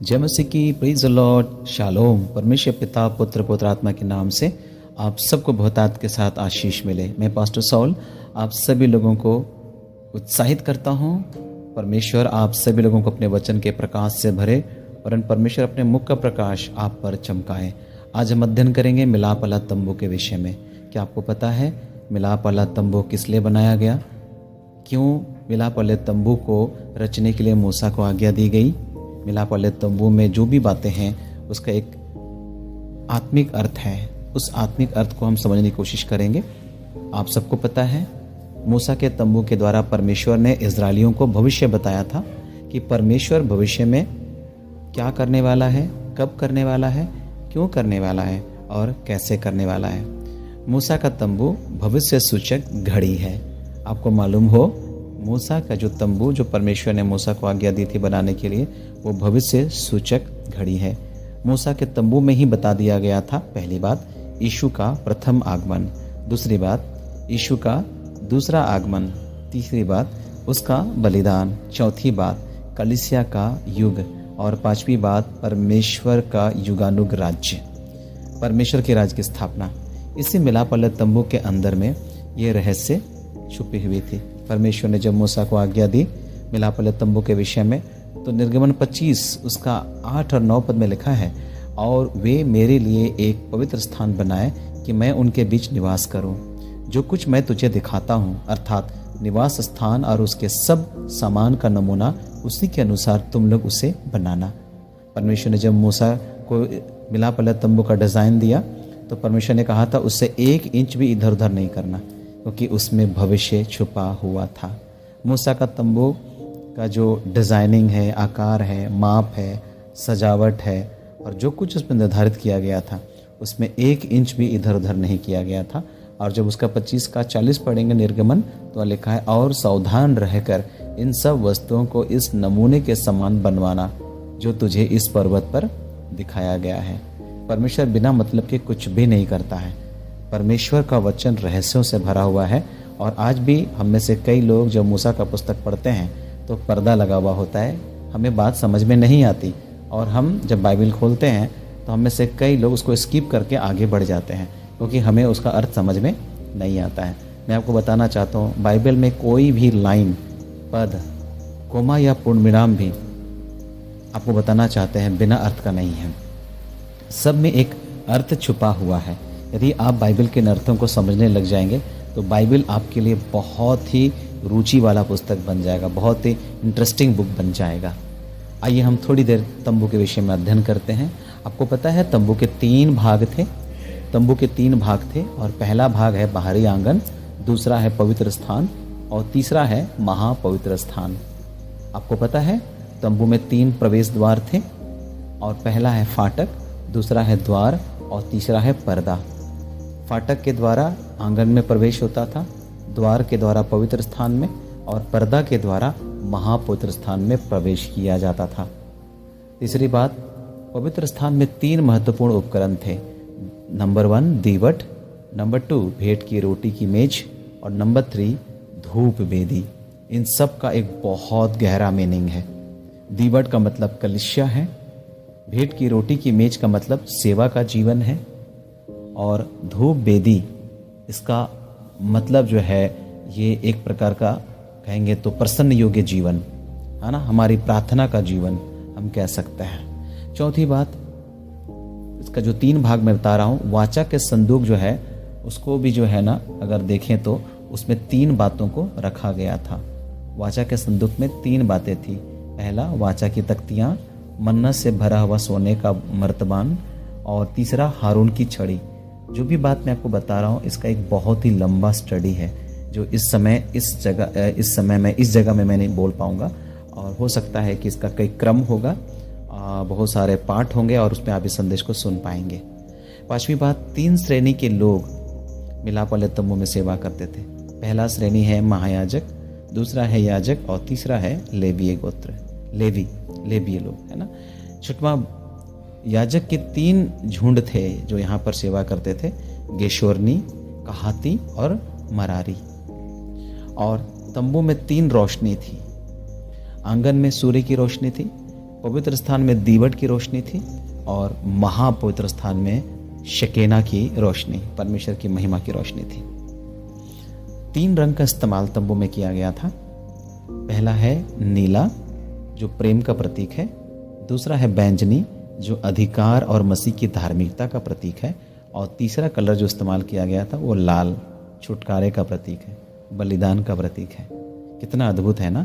जय मसीह की, praise the Lord, shalom. परमेश्वर पिता, पुत्र, पवित्र आत्मा के नाम से आप सबको बहुतायत के साथ आशीष मिले। मैं पास्टर सॉल आप सभी लोगों को उत्साहित करता हूँ। परमेश्वर आप सभी लोगों को अपने वचन के प्रकाश से भरे और परमेश्वर अपने मुख का प्रकाश आप पर चमकाए। आज हम अध्ययन करेंगे मिलाप वाला तंबू के विषय में। क्या आपको पता है मिलाप वाला तंबू किस लिए बनाया गया? क्यों मिलाप वाले तंबू को रचने के लिए मूसा को आज्ञा दी गई? मिलाप वाले तंबू में जो भी बातें हैं उसका एक आत्मिक अर्थ है। उस आत्मिक अर्थ को हम समझने की कोशिश करेंगे। आप सबको पता है मूसा के तंबू के द्वारा परमेश्वर ने इजरायलियों को भविष्य बताया था कि परमेश्वर भविष्य में क्या करने वाला है, कब करने वाला है, क्यों करने वाला है और कैसे करने वाला है। मूसा का तंबू भविष्य सूचक घड़ी है। आपको मालूम हो मूसा का जो तंबू जो परमेश्वर ने मूसा को आज्ञा दी थी बनाने के लिए, वो भविष्य सूचक घड़ी है। मूसा के तंबू में ही बता दिया गया था, पहली बात यीशु का प्रथम आगमन, दूसरी बात यीशु का दूसरा आगमन, तीसरी बात उसका बलिदान, चौथी बात कलीसिया का युग और पांचवी बात परमेश्वर का युगानुग राज्य, परमेश्वर के राज्य की स्थापना। इसी मिलाप वाले तंबू के अंदर में ये रहस्य छुपी हुई थी। परमेश्वर ने जब मूसा को आज्ञा दी मिलाप वाले तंबू के विषय में, तो निर्गमन 25 उसका 8 और 9 पद में लिखा है, और वे मेरे लिए एक पवित्र स्थान बनाए कि मैं उनके बीच निवास करूं। जो कुछ मैं तुझे दिखाता हूं, अर्थात निवास स्थान और उसके सब सामान का नमूना, उसी के अनुसार तुम लोग उसे बनाना। परमेश्वर ने जब मूसा को मिलाप वाले तंबू का डिज़ाइन दिया तो परमेश्वर ने कहा था उससे 1 इंच भी इधर उधर नहीं करना, क्योंकि उसमें भविष्य छुपा हुआ था। मूसा का तंबू का जो डिज़ाइनिंग है, आकार है, माप है, सजावट है और जो कुछ उसमें निर्धारित किया गया था उसमें 1 इंच भी इधर उधर नहीं किया गया था। और जब उसका 25 का 40 पढ़ेंगे निर्गमन, तो लिखा है, और सावधान रहकर इन सब वस्तुओं को इस नमूने के समान बनवाना जो तुझे इस पर्वत पर दिखाया गया है। परमेश्वर बिना मतलब के कुछ भी नहीं करता है। परमेश्वर का वचन रहस्यों से भरा हुआ है। और आज भी हम में से कई लोग जब मूसा का पुस्तक पढ़ते हैं तो पर्दा लगा हुआ होता है, हमें बात समझ में नहीं आती, और हम जब बाइबल खोलते हैं तो हम में से कई लोग उसको स्किप करके आगे बढ़ जाते हैं, क्योंकि हमें उसका अर्थ समझ में नहीं आता है। मैं आपको बताना चाहता हूँ, बाइबल में कोई भी लाइन, पद, कोमा या पूर्ण विराम भी आपको बताना चाहते हैं बिना अर्थ का नहीं है। सब में एक अर्थ छुपा हुआ है। यदि आप बाइबल के अर्थों को समझने लग जाएंगे तो बाइबल आपके लिए बहुत ही रुचि वाला पुस्तक बन जाएगा, बहुत ही इंटरेस्टिंग बुक बन जाएगा। आइए हम थोड़ी देर तंबू के विषय में अध्ययन करते हैं। आपको पता है तंबू के 3 भाग थे। तंबू के 3 भाग थे, और पहला भाग है बाहरी आंगन, दूसरा है पवित्र स्थान और तीसरा है महापवित्र स्थान। आपको पता है तंबू में 3 प्रवेश द्वार थे, और पहला है फाटक, दूसरा है द्वार और तीसरा है पर्दा। फाटक के द्वारा आंगन में प्रवेश होता था, द्वार के द्वारा पवित्र स्थान में और पर्दा के द्वारा महापवित्र स्थान में प्रवेश किया जाता था। तीसरी बात, पवित्र स्थान में 3 महत्वपूर्ण उपकरण थे। नंबर 1 दीवट, नंबर 2 भेंट की रोटी की मेज और नंबर 3 धूप वेदी। इन सब का एक बहुत गहरा मीनिंग है। दीवट का मतलब कलीसिया है, भेंट की रोटी की मेज का मतलब सेवा का जीवन है, और धूप वेदी इसका मतलब जो है ये एक प्रकार का कहेंगे तो प्रसन्न योग्य जीवन है ना, हमारी प्रार्थना का जीवन हम कह सकते हैं। चौथी बात, इसका जो 3 भाग मैं बता रहा हूँ, वाचा के संदूक जो है उसको भी जो है ना अगर देखें तो उसमें 3 बातों को रखा गया था। वाचा के संदूक में 3 बातें थी। पहला वाचा की तख्तियाँ, मन्नत से भरा हुआ सोने का मर्तबान, और तीसरा हारून की छड़ी। जो भी बात मैं आपको बता रहा हूँ इसका एक बहुत ही लंबा स्टडी है, जो इस जगह में मैं नहीं बोल पाऊँगा, और हो सकता है कि इसका कई क्रम होगा, बहुत सारे पार्ट होंगे और उसमें आप इस संदेश को सुन पाएंगे। 5वीं बात, 3 श्रेणी के लोग मिलाप वाले तंबू में सेवा करते थे। पहला श्रेणी है महायाजक, दूसरा है याजक और तीसरा है लेवीय गोत्र, लेवीय लोग है ना। 6वां, याजक के 3 झुंड थे जो यहाँ पर सेवा करते थे, गेशोरनी, कहाती और मरारी। और तंबू में 3 रोशनी थी। आंगन में सूर्य की रोशनी थी, पवित्र स्थान में दीवट की रोशनी थी और महापवित्र स्थान में शकेना की रोशनी, परमेश्वर की महिमा की रोशनी थी। 3 रंग का इस्तेमाल तंबू में किया गया था। पहला है नीला, जो प्रेम का प्रतीक है। दूसरा है बैंगनी, जो अधिकार और मसीह की धार्मिकता का प्रतीक है। और तीसरा कलर जो इस्तेमाल किया गया था वो लाल, छुटकारे का प्रतीक है, बलिदान का प्रतीक है। कितना अद्भुत है ना।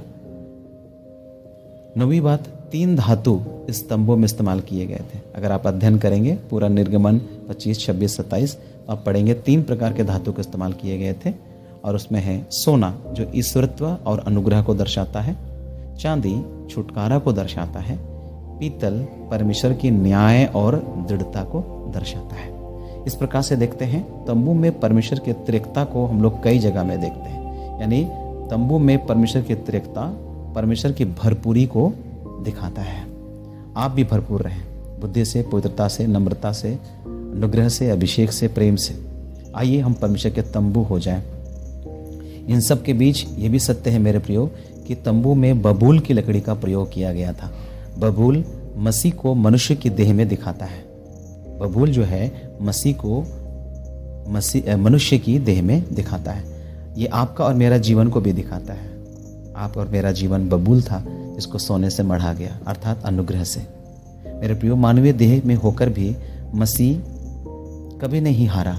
9वीं बात, 3 धातु इस तंबू में इस्तेमाल किए गए थे। अगर आप अध्ययन करेंगे पूरा निर्गमन 25, 26, 27, आप पढ़ेंगे 3 प्रकार के धातु का इस्तेमाल किए गए थे। और उसमें है सोना, जो ईश्वरत्व और अनुग्रह को दर्शाता है। चांदी छुटकारा को दर्शाता है। पीतल परमेश्वर की न्याय और दृढ़ता को दर्शाता है। इस प्रकार से देखते हैं तंबू में परमेश्वर की त्रिकता को हम लोग कई जगह में देखते हैं। यानी तंबू में परमेश्वर की त्रिकता परमेश्वर की भरपूरी को दिखाता है। आप भी भरपूर रहें, बुद्धि से, पवित्रता से, नम्रता से, अनुग्रह से, अभिषेक से, प्रेम से। आइए हम परमेश्वर के तंबू हो जाएं। इन सब के बीच ये भी सत्य है मेरे प्रियो कि तंबू में बबूल की लकड़ी का प्रयोग किया गया था। बबूल मसीह को मनुष्य की देह में दिखाता है। बबूल जो है मसीह को मनुष्य की देह में दिखाता है। ये आपका और मेरा जीवन को भी दिखाता है। आप और मेरा जीवन बबूल था जिसको सोने से मढ़ा गया, अर्थात अनुग्रह से। मेरे प्रियो, मानवीय देह में होकर भी मसीह कभी नहीं हारा।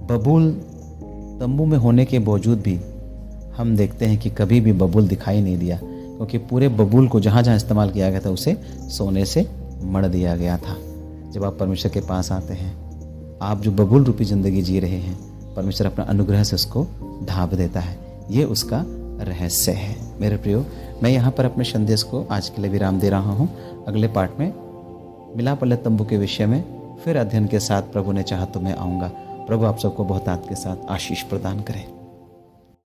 बबूल तंबू में होने के बावजूद भी हम देखते हैं कि कभी भी बबूल दिखाई नहीं दिया, क्योंकि पूरे बबूल को जहाँ जहाँ इस्तेमाल किया गया था उसे सोने से मढ़ दिया गया था। जब आप परमेश्वर के पास आते हैं, आप जो बबूल रूपी ज़िंदगी जी रहे हैं, परमेश्वर अपना अनुग्रह से उसको ढाँप देता है। ये उसका रहस्य है। मेरे प्रियो, मैं यहाँ पर अपने संदेश को आज के लिए विराम दे रहा हूँ। अगले पार्ट में मिलाप वाले तंबू के विषय में फिर अध्ययन के साथ प्रभु ने चाहा तो मैं आऊँगा। प्रभु आप सबको बहुतायत के साथ आशीष प्रदान करें।